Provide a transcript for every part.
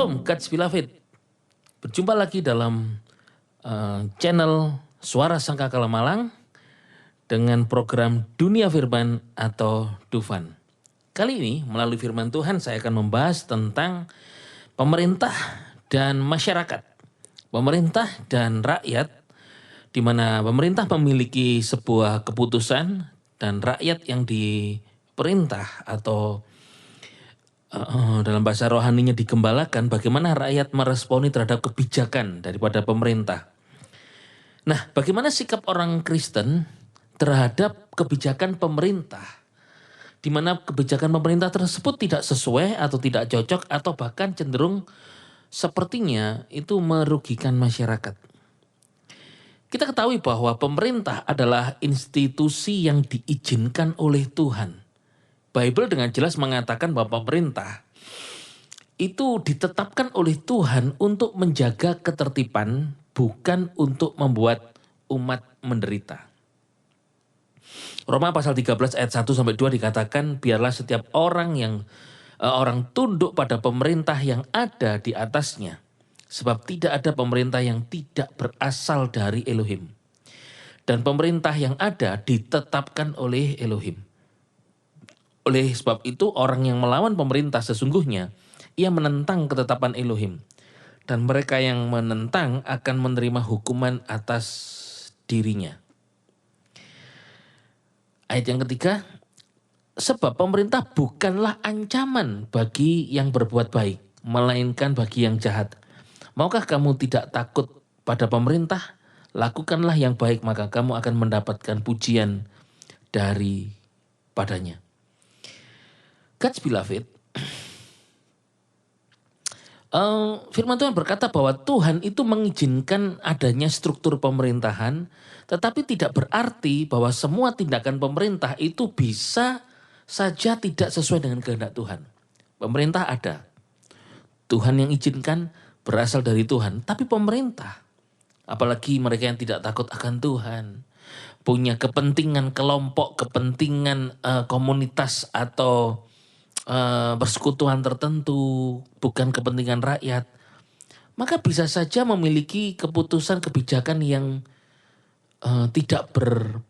Shalom, God's Beloved. Berjumpa lagi dalam channel Suara Sangkakala Malang dengan program Dunia Firman atau Dufan. Kali ini melalui firman Tuhan saya akan membahas tentang pemerintah dan masyarakat. Pemerintah dan rakyat, di mana pemerintah memiliki sebuah keputusan dan rakyat yang diperintah atau dalam bahasa rohaninya digembalakan, bagaimana rakyat meresponi terhadap kebijakan daripada pemerintah. Nah, bagaimana sikap orang Kristen terhadap kebijakan pemerintah, di mana kebijakan pemerintah tersebut tidak sesuai atau tidak cocok atau bahkan cenderung sepertinya itu merugikan masyarakat. Kita ketahui bahwa pemerintah adalah institusi yang diizinkan oleh Tuhan. Bible dengan jelas mengatakan bahwa pemerintah itu ditetapkan oleh Tuhan untuk menjaga ketertiban, bukan untuk membuat umat menderita. Roma pasal 13 ayat 1-2 dikatakan, biarlah setiap orang tunduk pada pemerintah yang ada di atasnya, sebab tidak ada pemerintah yang tidak berasal dari Elohim. Dan pemerintah yang ada ditetapkan oleh Elohim. Oleh sebab itu orang yang melawan pemerintah sesungguhnya ia menentang ketetapan Elohim. Dan mereka yang menentang akan menerima hukuman atas dirinya. Ayat yang ketiga, sebab pemerintah bukanlah ancaman bagi yang berbuat baik, melainkan bagi yang jahat. Maukah kamu tidak takut pada pemerintah? Lakukanlah yang baik, maka kamu akan mendapatkan pujian daripadanya. God's Beloved, firman Tuhan berkata bahwa Tuhan itu mengizinkan adanya struktur pemerintahan, tetapi tidak berarti bahwa semua tindakan pemerintah itu bisa saja tidak sesuai dengan kehendak Tuhan. Pemerintah ada, Tuhan yang izinkan berasal dari Tuhan, tapi pemerintah, apalagi mereka yang tidak takut akan Tuhan, punya kepentingan kelompok, kepentingan komunitas atau persekutuan tertentu, bukan kepentingan rakyat, maka bisa saja memiliki keputusan kebijakan yang tidak pro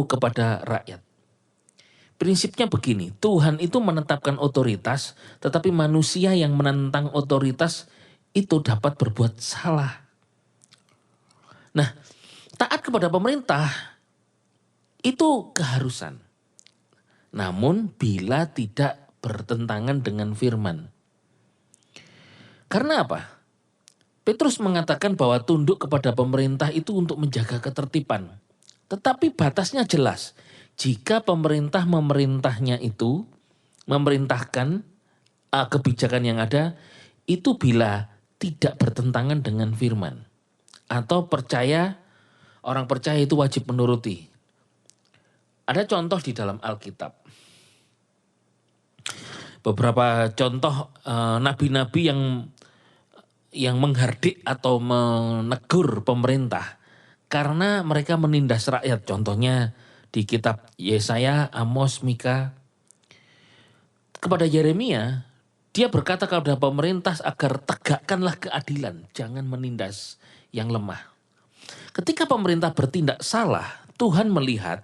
kepada rakyat. Prinsipnya begini, Tuhan itu menetapkan otoritas, tetapi manusia yang menentang otoritas itu dapat berbuat salah. Nah, taat kepada pemerintah itu keharusan. Namun bila tidak bertentangan dengan firman. Karena apa? Petrus mengatakan bahwa tunduk kepada pemerintah itu untuk menjaga ketertiban. Tetapi batasnya jelas. Jika pemerintah memerintahkan kebijakan yang ada, itu bila tidak bertentangan dengan firman. Atau orang percaya itu wajib menuruti. Ada contoh di dalam Alkitab. Beberapa contoh nabi-nabi yang menghardik atau menegur pemerintah karena mereka menindas rakyat. Contohnya di kitab Yesaya, Amos, Mika. Kepada Yeremia, dia berkata kepada pemerintah agar tegakkanlah keadilan, jangan menindas yang lemah. Ketika pemerintah bertindak salah, Tuhan melihat,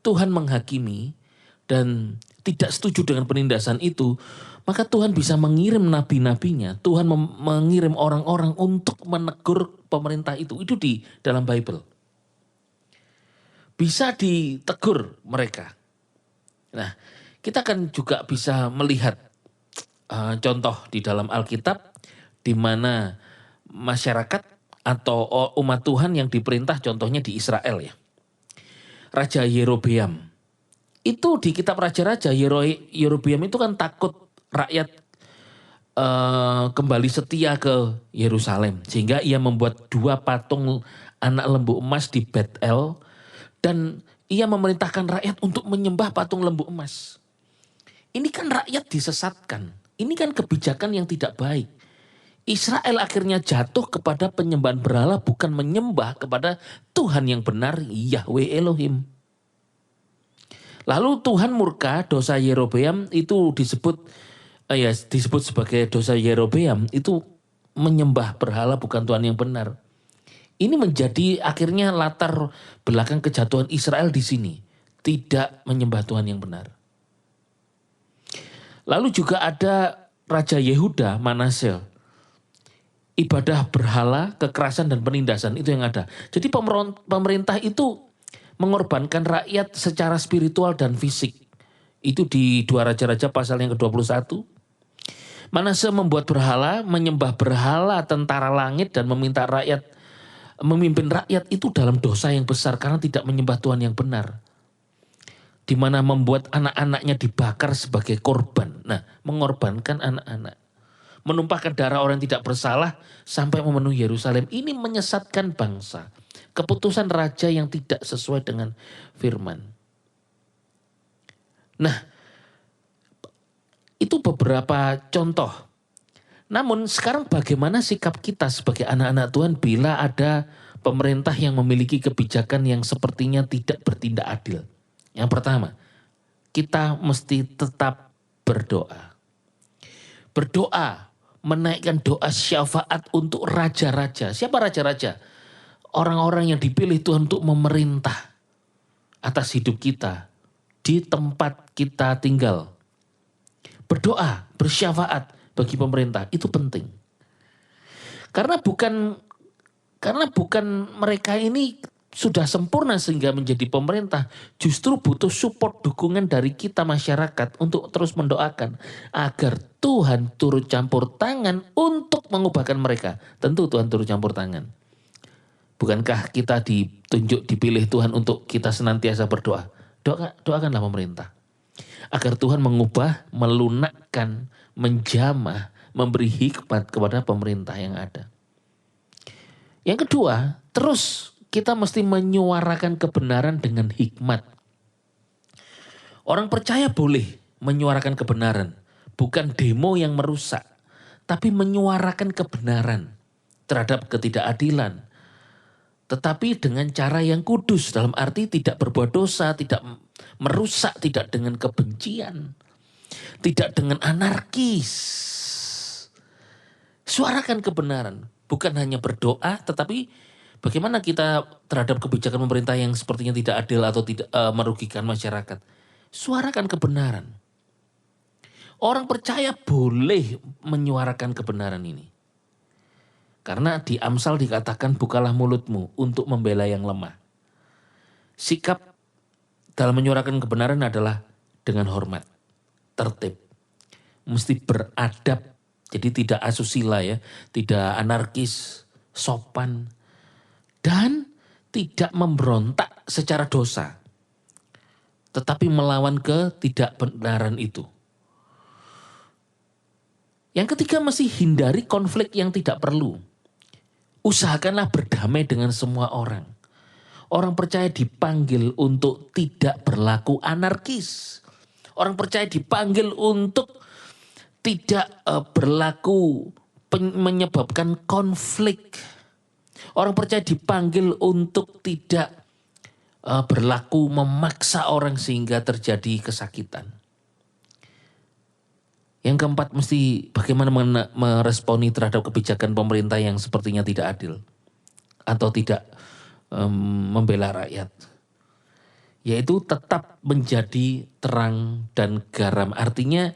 Tuhan menghakimi, dan tidak setuju dengan penindasan itu, maka Tuhan bisa mengirim nabi-nabinya. Tuhan mengirim orang-orang untuk menegur pemerintah itu. Itu di dalam Bible. Bisa ditegur mereka. Nah, kita kan juga bisa melihat contoh di dalam Alkitab, di mana masyarakat atau umat Tuhan yang diperintah, contohnya di Israel ya. Raja Yerobeam. Itu di kitab Raja-Raja, Yerobeam itu kan takut rakyat kembali setia ke Yerusalem. Sehingga ia membuat 2 patung anak lembu emas di Betel. Dan ia memerintahkan rakyat untuk menyembah patung lembu emas. Ini kan rakyat disesatkan. Ini kan kebijakan yang tidak baik. Israel akhirnya jatuh kepada penyembahan berhala, bukan menyembah kepada Tuhan yang benar, Yahweh Elohim. Lalu Tuhan murka, dosa Yerobeam itu disebut ya disebut sebagai dosa Yerobeam itu menyembah berhala bukan Tuhan yang benar. Ini menjadi akhirnya latar belakang kejatuhan Israel di sini. Tidak menyembah Tuhan yang benar. Lalu juga ada Raja Yehuda, Manasel. Ibadah berhala, kekerasan dan penindasan itu yang ada. Jadi pemerintah itu mengorbankan rakyat secara spiritual dan fisik. Itu di 2 Raja-Raja pasal yang ke-21. Manase membuat berhala, menyembah berhala tentara langit dan memimpin rakyat itu dalam dosa yang besar karena tidak menyembah Tuhan yang benar. Di mana membuat anak-anaknya dibakar sebagai korban. Nah, mengorbankan anak-anak. Menumpahkan darah orang yang tidak bersalah sampai memenuhi Yerusalem. Ini menyesatkan bangsa. Keputusan raja yang tidak sesuai dengan firman. Nah, itu beberapa contoh. Namun sekarang bagaimana sikap kita sebagai anak-anak Tuhan bila ada pemerintah yang memiliki kebijakan yang sepertinya tidak bertindak adil? Yang pertama, kita mesti tetap berdoa. Berdoa, menaikkan doa syafaat untuk raja-raja. Siapa raja-raja? Orang-orang yang dipilih Tuhan untuk memerintah atas hidup kita di tempat kita tinggal. Berdoa, bersyafaat bagi pemerintah itu penting. Karena bukan mereka ini sudah sempurna sehingga menjadi pemerintah. Justru butuh support, dukungan dari kita masyarakat untuk terus mendoakan agar Tuhan turut campur tangan untuk mengubahkan mereka. Tentu Tuhan turut campur tangan. Bukankah kita dipilih Tuhan untuk kita senantiasa berdoa? Doakanlah pemerintah. Agar Tuhan mengubah, melunakkan, menjamah, memberi hikmat kepada pemerintah yang ada. Yang kedua, terus kita mesti menyuarakan kebenaran dengan hikmat. Orang percaya boleh menyuarakan kebenaran. Bukan demo yang merusak. Tapi menyuarakan kebenaran terhadap ketidakadilan. Tetapi dengan cara yang kudus, dalam arti tidak berbuat dosa, tidak merusak, tidak dengan kebencian, tidak dengan anarkis. Suarakan kebenaran, bukan hanya berdoa, tetapi bagaimana kita terhadap kebijakan pemerintah yang sepertinya tidak adil atau tidak merugikan masyarakat. Suarakan kebenaran. Orang percaya boleh menyuarakan kebenaran ini. Karena di Amsal dikatakan bukalah mulutmu untuk membela yang lemah. Sikap dalam menyuarakan kebenaran adalah dengan hormat, tertib. Mesti beradab, jadi tidak asusila ya, tidak anarkis, sopan. Dan tidak memberontak secara dosa. Tetapi melawan ketidakbenaran itu. Yang ketiga mesti hindari konflik yang tidak perlu. Usahakanlah berdamai dengan semua orang. Orang percaya dipanggil untuk tidak berlaku anarkis. Orang percaya dipanggil untuk tidak berlaku menyebabkan konflik. Orang percaya dipanggil untuk tidak berlaku memaksa orang sehingga terjadi kesakitan. Yang keempat mesti bagaimana meresponi terhadap kebijakan pemerintah yang sepertinya tidak adil. Atau tidak membela rakyat. Yaitu tetap menjadi terang dan garam. Artinya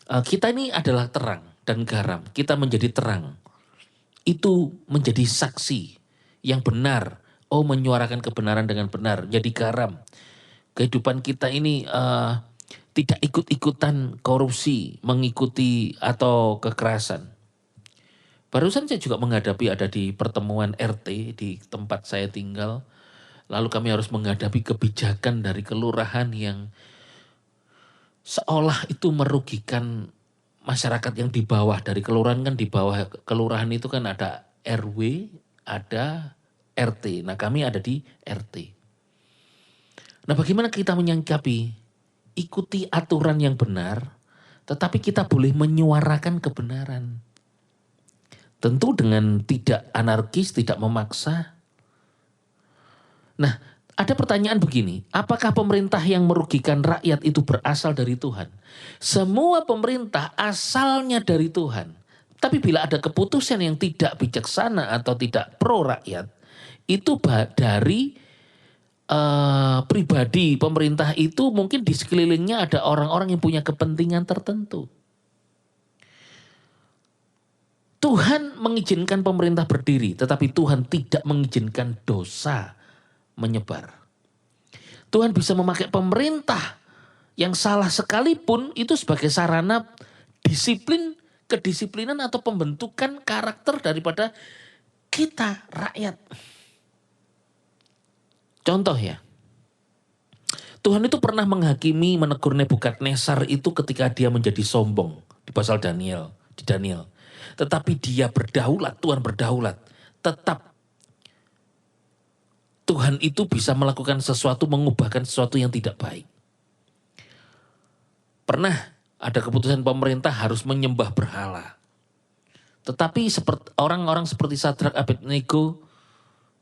kita ini adalah terang dan garam. Kita menjadi terang. Itu menjadi saksi yang benar. Menyuarakan kebenaran dengan benar. Jadi garam. Kehidupan kita ini tidak ikut-ikutan korupsi, mengikuti atau kekerasan. Barusan saya juga menghadapi ada di pertemuan RT di tempat saya tinggal. Lalu kami harus menghadapi kebijakan dari kelurahan yang seolah itu merugikan masyarakat yang di bawah. Dari kelurahan kan di bawah kelurahan itu kan ada RW, ada RT. Nah kami ada di RT. Nah bagaimana kita menyikapi? Ikuti aturan yang benar, tetapi kita boleh menyuarakan kebenaran. Tentu dengan tidak anarkis, tidak memaksa. Nah, Ada pertanyaan begini, apakah pemerintah yang merugikan rakyat itu berasal dari Tuhan? Semua pemerintah asalnya dari Tuhan. Tapi bila ada keputusan yang tidak bijaksana atau tidak pro rakyat, itu dari pribadi pemerintah itu, mungkin di sekelilingnya ada orang-orang yang punya kepentingan tertentu. Tuhan mengizinkan pemerintah berdiri, tetapi Tuhan tidak mengizinkan dosa menyebar. Tuhan bisa memakai pemerintah yang salah sekalipun itu sebagai sarana kedisiplinan atau pembentukan karakter daripada kita rakyat. Contoh ya, Tuhan itu pernah menghakimi, menegur Nebukadnezar itu ketika dia menjadi sombong di pasal Daniel. Tetapi dia berdaulat, Tuhan berdaulat. Tetap Tuhan itu bisa melakukan sesuatu, mengubahkan sesuatu yang tidak baik. Pernah ada keputusan pemerintah harus menyembah berhala. Tetapi orang-orang seperti Sadrak, Abednego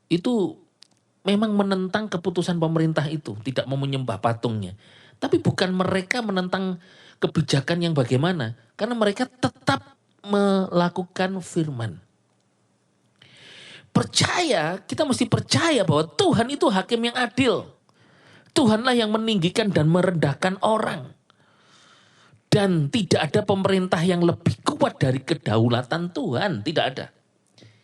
itu memang menentang keputusan pemerintah itu. Tidak mau menyembah patungnya. Tapi bukan mereka menentang kebijakan yang bagaimana. Karena mereka tetap melakukan firman. Kita mesti percaya bahwa Tuhan itu hakim yang adil. Tuhanlah yang meninggikan dan merendahkan orang. Dan tidak ada pemerintah yang lebih kuat dari kedaulatan Tuhan. Tidak ada.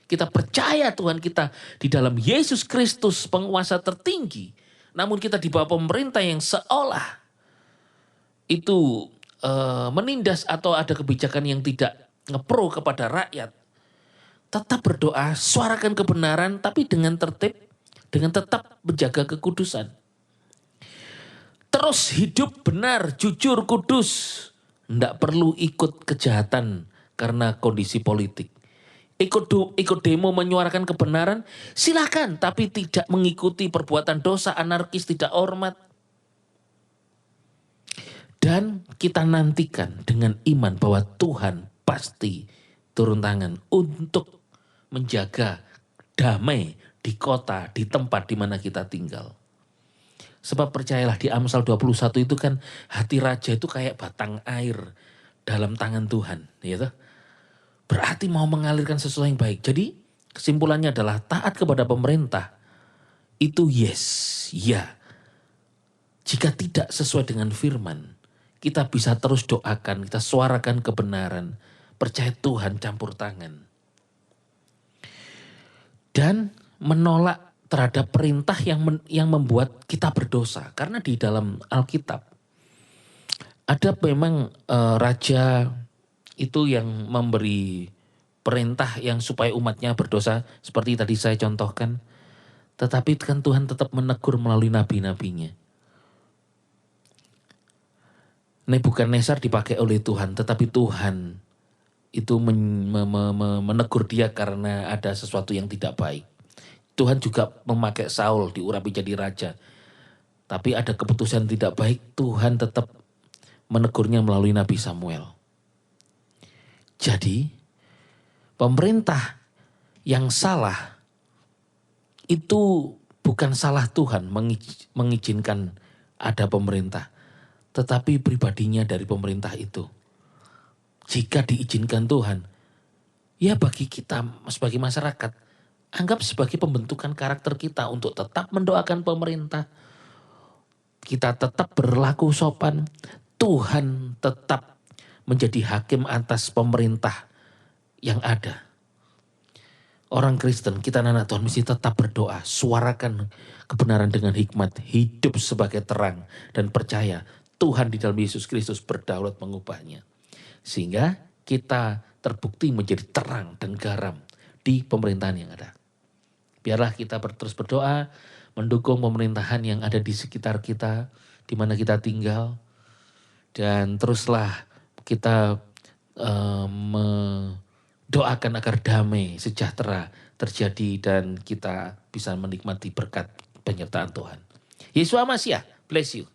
Kita percaya Tuhan kita di dalam Yesus Kristus penguasa tertinggi. Namun kita di bawah pemerintah yang seolah itu menindas atau ada kebijakan yang tidak ngepro kepada rakyat. Tetap berdoa, suarakan kebenaran, tapi dengan tertib, dengan tetap menjaga kekudusan. Terus hidup benar, jujur, kudus. Tidak perlu ikut kejahatan karena kondisi politik. Ikut demo menyuarakan kebenaran, silakan, tapi tidak mengikuti perbuatan dosa, anarkis, tidak hormat. Dan kita nantikan dengan iman bahwa Tuhan pasti turun tangan untuk menjaga damai di kota, di tempat di mana kita tinggal. Sebab percayalah di Amsal 21 itu kan hati raja itu kayak batang air dalam tangan Tuhan. Ya, berarti mau mengalirkan sesuatu yang baik. Jadi kesimpulannya adalah taat kepada pemerintah itu yes, ya. Jika tidak sesuai dengan firman, kita bisa terus doakan, kita suarakan kebenaran. Percaya Tuhan campur tangan. Dan menolak terhadap perintah yang membuat kita berdosa. Karena di dalam Alkitab ada memang raja itu yang memberi perintah yang supaya umatnya berdosa. Seperti tadi saya contohkan. Tetapi kan Tuhan tetap menegur melalui nabi-nabinya. Nebukadnezar dipakai oleh Tuhan, tetapi Tuhan itu menegur dia karena ada sesuatu yang tidak baik. Tuhan juga memakai Saul diurapi jadi raja. Tapi ada keputusan tidak baik, Tuhan tetap menegurnya melalui Nabi Samuel. Jadi, pemerintah yang salah itu bukan salah Tuhan mengizinkan ada pemerintah. Tetapi pribadinya dari pemerintah itu. Jika diizinkan Tuhan, ya bagi kita sebagai masyarakat, anggap sebagai pembentukan karakter kita untuk tetap mendoakan pemerintah. Kita tetap berlaku sopan, Tuhan tetap menjadi hakim atas pemerintah yang ada. Orang Kristen, kita anak Tuhan mesti tetap berdoa, suarakan kebenaran dengan hikmat, hidup sebagai terang, dan percaya Tuhan di dalam Yesus Kristus berdaulat mengubahnya. Sehingga kita terbukti menjadi terang dan garam di pemerintahan yang ada. Biarlah kita terus berdoa, mendukung pemerintahan yang ada di sekitar kita, di mana kita tinggal. Dan teruslah kita mendoakan agar damai, sejahtera terjadi dan kita bisa menikmati berkat penyertaan Tuhan. Yesus Masiah, bless you.